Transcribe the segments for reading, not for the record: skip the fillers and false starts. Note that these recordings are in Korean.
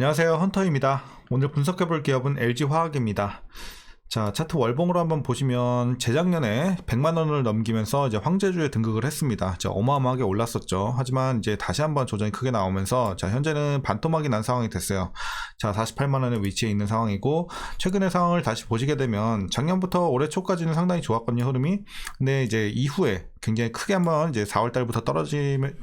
안녕하세요, 헌터입니다. 오늘 분석해볼 기업은 LG화학입니다. 자, 차트 월봉으로 한번 보시면 재작년에 100만원을 넘기면서 이제 황제주에 등극을 했습니다. 어마어마하게 올랐었죠. 하지만 이제 다시 한번 조정이 크게 나오면서 자, 현재는 반토막이 난 상황이 됐어요. 자, 48만원에 위치해 있는 상황이고, 최근의 상황을 다시 보시게 되면 작년부터 올해 초까지는 상당히 좋았거든요, 흐름이. 근데 이제 이후에 굉장히 크게 한번 이제 4월달부터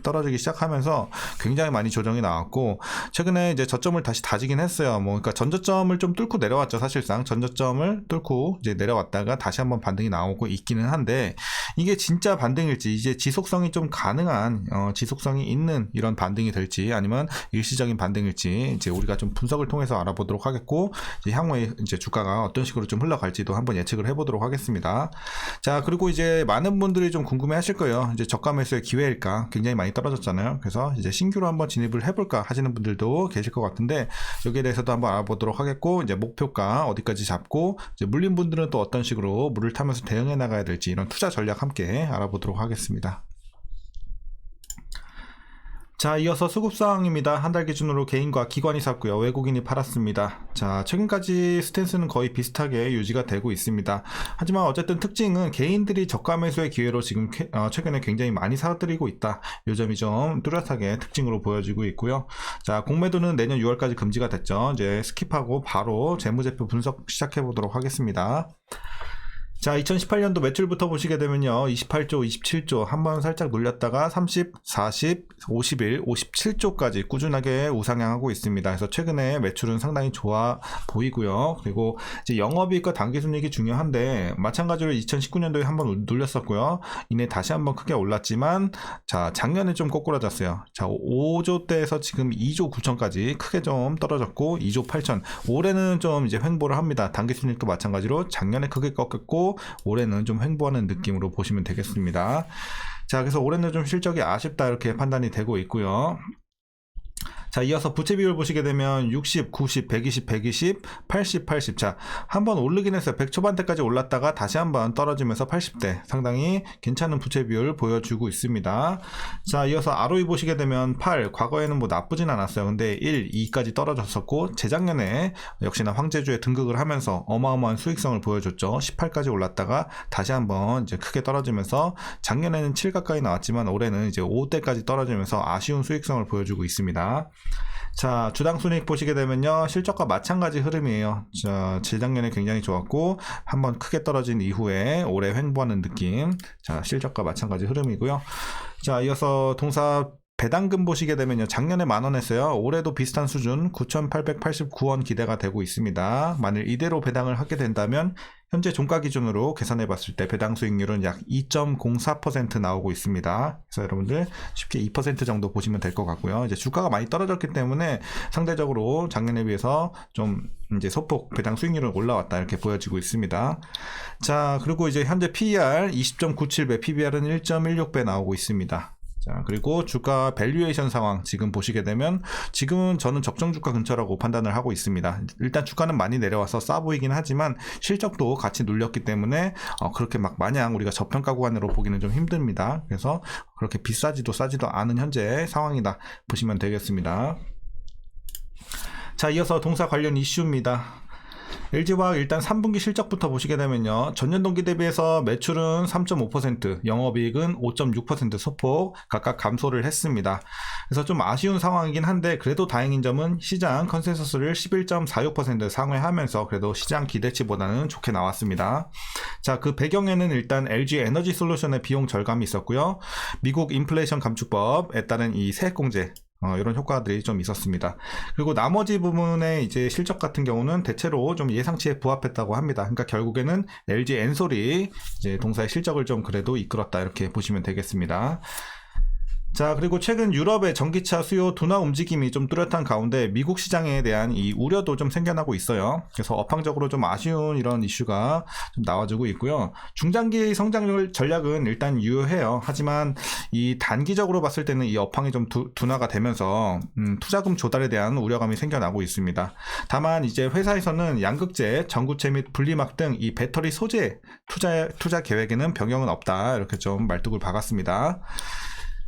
떨어지기 시작하면서 굉장히 많이 조정이 나왔고, 최근에 이제 저점을 다시 다지긴 했어요. 그러니까 전저점을 좀 뚫고 내려왔죠, 사실상. 전저점을 뚫고 이제 내려왔다가 다시 한번 반등이 나오고 있기는 한데, 이게 진짜 반등일지, 이제 지속성이 좀 가능한, 지속성이 있는 이런 반등이 될지, 아니면 일시적인 반등일지, 이제 우리가 좀 분석을 통해서 알아보도록 하겠고, 이제 향후에 이제 주가가 어떤 식으로 좀 흘러갈지도 한번 예측을 해보도록 하겠습니다. 자, 그리고 이제 많은 분들이 좀 궁금해 하실 거예요. 이제 저가 매수의 기회일까? 굉장히 많이 떨어졌잖아요. 그래서 이제 신규로 한번 진입을 해볼까 하시는 분들도 계실 것 같은데, 여기에 대해서도 한번 알아보도록 하겠고, 이제 목표가 어디까지 잡고, 이제 물린 분들은 또 어떤 식으로 물을 타면서 대응해 나가야 될지, 이런 투자 전략 함께 알아보도록 하겠습니다. 자, 이어서 수급 상황입니다. 한 달 기준으로 개인과 기관이 샀고요. 외국인이 팔았습니다. 자, 최근까지 스탠스는 거의 비슷하게 유지가 되고 있습니다. 하지만 어쨌든 특징은 개인들이 저가 매수의 기회로 지금 최근에 굉장히 많이 사들이고 있다. 이 점이 좀 뚜렷하게 특징으로 보여지고 있고요. 자, 공매도는 내년 6월까지 금지가 됐죠. 이제 스킵하고 바로 재무제표 분석 시작해 보도록 하겠습니다. 자, 2018년도 매출부터 보시게 되면요, 28조, 27조 한번 살짝 눌렸다가 30, 40, 51, 57조까지 꾸준하게 우상향하고 있습니다. 그래서 최근에 매출은 상당히 좋아 보이고요. 그리고 이제 영업이익과 당기순이익이 중요한데, 마찬가지로 2019년도에 한번 눌렸었고요. 이내 다시 한번 크게 올랐지만, 자, 작년에 좀 꼬꾸라졌어요. 자, 5조대에서 지금 2조 9천까지 크게 좀 떨어졌고, 2조 8천. 올해는 좀 이제 횡보를 합니다. 당기순이익도 마찬가지로 작년에 크게 꺾였고, 올해는 좀 횡보하는 느낌으로 보시면 되겠습니다. 자, 그래서 올해는 좀 실적이 아쉽다 이렇게 판단이 되고 있고요. 자, 이어서 부채 비율 보시게 되면 60, 90, 120, 120, 80, 80. 자, 한번 오르긴 했어요. 100 초반대까지 올랐다가 다시 한번 떨어지면서 80대. 상당히 괜찮은 부채 비율 보여주고 있습니다. 자, 이어서 ROE 보시게 되면 8. 과거에는 뭐 나쁘진 않았어요. 근데 1, 2까지 떨어졌었고, 재작년에 역시나 황제주에 등극을 하면서 어마어마한 수익성을 보여줬죠. 18까지 올랐다가 다시 한번 이제 크게 떨어지면서, 작년에는 7 가까이 나왔지만 올해는 이제 5대까지 떨어지면서 아쉬운 수익성을 보여주고 있습니다. 자, 주당 순이익 보시게 되면요, 실적과 마찬가지 흐름이에요. 자, 재작년에 굉장히 좋았고 한번 크게 떨어진 이후에 올해 횡보하는 느낌. 자, 실적과 마찬가지 흐름이고요. 자, 이어서 동사 배당금 보시게 되면요, 작년에 만원 했어요. 올해도 비슷한 수준 9,889원 기대가 되고 있습니다. 만일 이대로 배당을 하게 된다면 현재 종가 기준으로 계산해 봤을 때 배당 수익률은 약 2.04% 나오고 있습니다. 그래서 여러분들 쉽게 2% 정도 보시면 될 것 같고요. 이제 주가가 많이 떨어졌기 때문에 상대적으로 작년에 비해서 좀 이제 소폭 배당 수익률은 올라왔다 이렇게 보여지고 있습니다. 자, 그리고 이제 현재 PER 20.97배, PBR은 1.16배 나오고 있습니다. 자, 그리고 주가 밸류에이션 상황 지금 보시게 되면 지금은 저는 적정 주가 근처라고 판단을 하고 있습니다. 일단 주가는 많이 내려와서 싸 보이긴 하지만 실적도 같이 눌렸기 때문에 그렇게 막 마냥 우리가 저평가 구간으로 보기는 좀 힘듭니다. 그래서 그렇게 비싸지도 싸지도 않은 현재 상황이다 보시면 되겠습니다. 자, 이어서 동사 관련 이슈입니다. LG화학 일단 3분기 실적부터 보시게 되면요, 전년 동기 대비해서 매출은 3.5%, 영업이익은 5.6% 소폭 각각 감소를 했습니다. 그래서 좀 아쉬운 상황이긴 한데, 그래도 다행인 점은 시장 컨센서스를 11.46% 상회하면서 그래도 시장 기대치보다는 좋게 나왔습니다. 자, 그 배경에는 일단 LG 에너지 솔루션의 비용 절감이 있었고요, 미국 인플레이션 감축법에 따른 이 세액공제, 이런 효과들이 좀 있었습니다. 그리고 나머지 부분의 이제 실적 같은 경우는 대체로 좀 예상치에 부합했다고 합니다. 그러니까 결국에는 LG 엔솔이 이제 동사의 실적을 좀 그래도 이끌었다 이렇게 보시면 되겠습니다. 자, 그리고 최근 유럽의 전기차 수요 둔화 움직임이 좀 뚜렷한 가운데 미국 시장에 대한 이 우려도 좀 생겨나고 있어요. 그래서 업황적으로 좀 아쉬운 이런 이슈가 좀 나와주고 있고요. 중장기 성장 전략은 일단 유효해요. 하지만 이 단기적으로 봤을 때는 이 업황이 좀 둔화가 되면서 투자금 조달에 대한 우려감이 생겨나고 있습니다. 다만 이제 회사에서는 양극재, 전구체 및 분리막 등 이 배터리 소재 투자 계획에는 변경은 없다 이렇게 좀 말뚝을 박았습니다.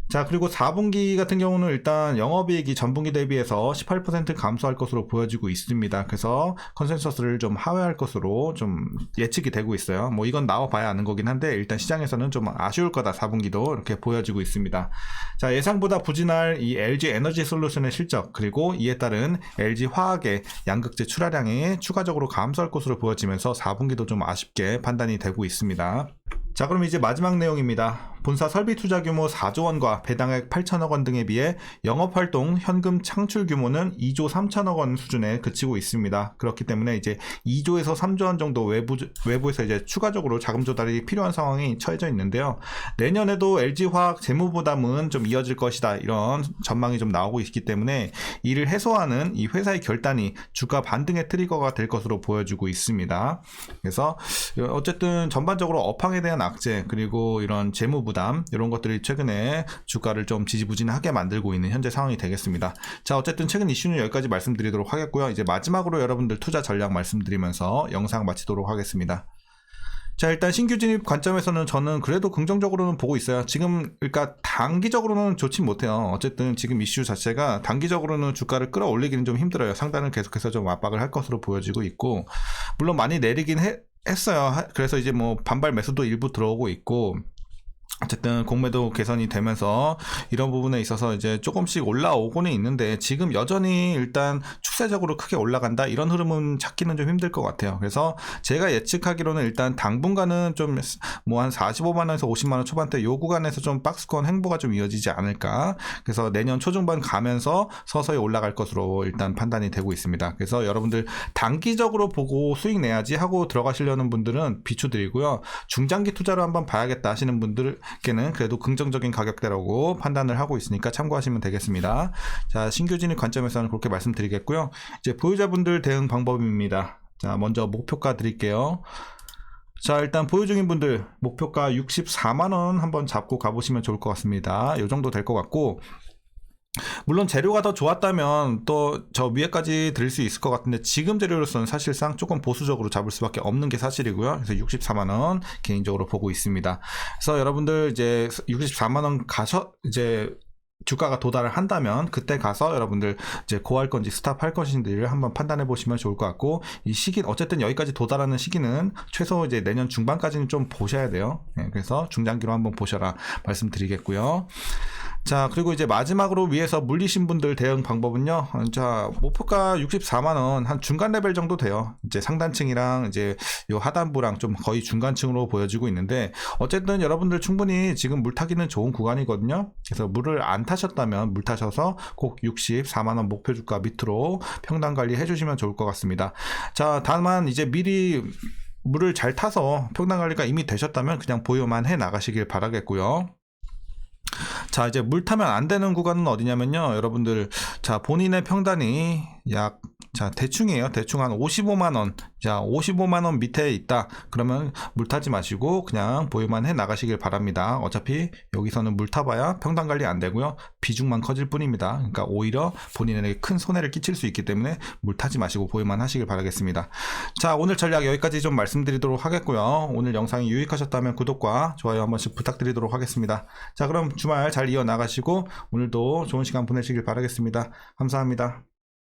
자, 그리고 4분기 같은 경우는 일단 영업이익이 전분기 대비해서 18% 감소할 것으로 보여지고 있습니다. 그래서 컨센서스를 좀 하회할 것으로 좀 예측이 되고 있어요. 뭐 이건 나와봐야 아는 거긴 한데 일단 시장에서는 좀 아쉬울 거다 4분기도 이렇게 보여지고 있습니다. 자, 예상보다 부진할 이 LG 에너지 솔루션의 실적 그리고 이에 따른 LG 화학의 양극재 출하량이 추가적으로 감소할 것으로 보여지면서 4분기도 좀 아쉽게 판단이 되고 있습니다. 자, 그럼 이제 마지막 내용입니다. 본사 설비 투자 규모 4조 원과 배당액 8천억 원 등에 비해 영업활동 현금 창출 규모는 2조 3천억 원 수준에 그치고 있습니다. 그렇기 때문에 이제 2조에서 3조 원 정도 외부에서 이제 추가적으로 자금 조달이 필요한 상황이 처해져 있는데요. 내년에도 LG화학 재무 부담은 좀 이어질 것이다. 이런 전망이 좀 나오고 있기 때문에 이를 해소하는 이 회사의 결단이 주가 반등의 트리거가 될 것으로 보여지고 있습니다. 그래서 어쨌든 전반적으로 업황에 대한 악재 그리고 이런 재무 부담 이런 것들이 최근에 주가를 좀 지지부진하게 만들고 있는 현재 상황이 되겠습니다. 자, 어쨌든 최근 이슈는 여기까지 말씀드리도록 하겠고요. 이제 마지막으로 여러분들 투자 전략 말씀드리면서 영상 마치도록 하겠습니다. 자, 일단 신규 진입 관점에서는 저는 그래도 긍정적으로는 보고 있어요. 지금 그러니까 단기적으로는 좋진 못해요. 어쨌든 지금 이슈 자체가 단기적으로는 주가를 끌어올리기는 좀 힘들어요. 상단은 계속해서 좀 압박을 할 것으로 보여지고 있고, 물론 많이 내리긴 했어요. 그래서 이제 뭐 반발 매수도 일부 들어오고 있고, 어쨌든 공매도 개선이 되면서 이런 부분에 있어서 이제 조금씩 올라오고는 있는데 지금 여전히 일단 추세적으로 크게 올라간다 이런 흐름은 찾기는 좀 힘들 것 같아요. 그래서 제가 예측하기로는 일단 당분간은 좀 뭐 한 45만원에서 50만원 초반대 요 구간에서 좀 박스권 행보가 좀 이어지지 않을까. 그래서 내년 초중반 가면서 서서히 올라갈 것으로 일단 판단이 되고 있습니다. 그래서 여러분들 단기적으로 보고 수익 내야지 하고 들어가시려는 분들은 비추드리고요. 중장기 투자로 한번 봐야겠다 하시는 분들 는 그래도 긍정적인 가격대라고 판단을 하고 있으니까 참고하시면 되겠습니다. 자, 신규 진입 관점에서는 그렇게 말씀드리겠고요. 이제 보유자분들 대응 방법입니다. 자, 먼저 목표가 드릴게요. 자, 일단 보유 중인 분들 목표가 64만원 한번 잡고 가보시면 좋을 것 같습니다. 이 정도 될 것 같고, 물론 재료가 더 좋았다면 또 저 위에까지 드릴 수 있을 것 같은데 지금 재료로서는 사실상 조금 보수적으로 잡을 수밖에 없는 게 사실이고요. 그래서 64만원 개인적으로 보고 있습니다. 그래서 여러분들 이제 64만원 가서 이제 주가가 도달을 한다면 그때 가서 여러분들 이제 고할 건지 스탑할 것인지를 한번 판단해 보시면 좋을 것 같고, 이 시기 어쨌든 여기까지 도달하는 시기는 최소 이제 내년 중반까지는 좀 보셔야 돼요. 그래서 중장기로 한번 보셔라 말씀드리겠고요. 자, 그리고 이제 마지막으로 위에서 물리신 분들 대응 방법은요. 자, 목표가 64만원 한 중간 레벨 정도 돼요. 이제 상단층이랑 이제 요 하단부랑 좀 거의 중간층으로 보여지고 있는데, 어쨌든 여러분들 충분히 지금 물 타기는 좋은 구간이거든요. 그래서 물을 안 타셨다면 물 타셔서 꼭 64만원 목표 주가 밑으로 평단 관리 해주시면 좋을 것 같습니다. 자, 다만 이제 미리 물을 잘 타서 평단 관리가 이미 되셨다면 그냥 보유만 해 나가시길 바라겠고요. 자, 이제 물 타면 안 되는 구간은 어디냐면요. 여러분들, 자, 본인의 평단이 자, 대충이에요. 대충 한 55만원. 자, 55만원 밑에 있다. 그러면 물 타지 마시고 그냥 보유만 해 나가시길 바랍니다. 어차피 여기서는 물 타봐야 평단 관리 안 되고요. 비중만 커질 뿐입니다. 그러니까 오히려 본인에게 큰 손해를 끼칠 수 있기 때문에 물 타지 마시고 보유만 하시길 바라겠습니다. 자, 오늘 전략 여기까지 좀 말씀드리도록 하겠고요. 오늘 영상이 유익하셨다면 구독과 좋아요 한 번씩 부탁드리도록 하겠습니다. 자, 그럼 주말 잘 이어나가시고 오늘도 좋은 시간 보내시길 바라겠습니다. 감사합니다.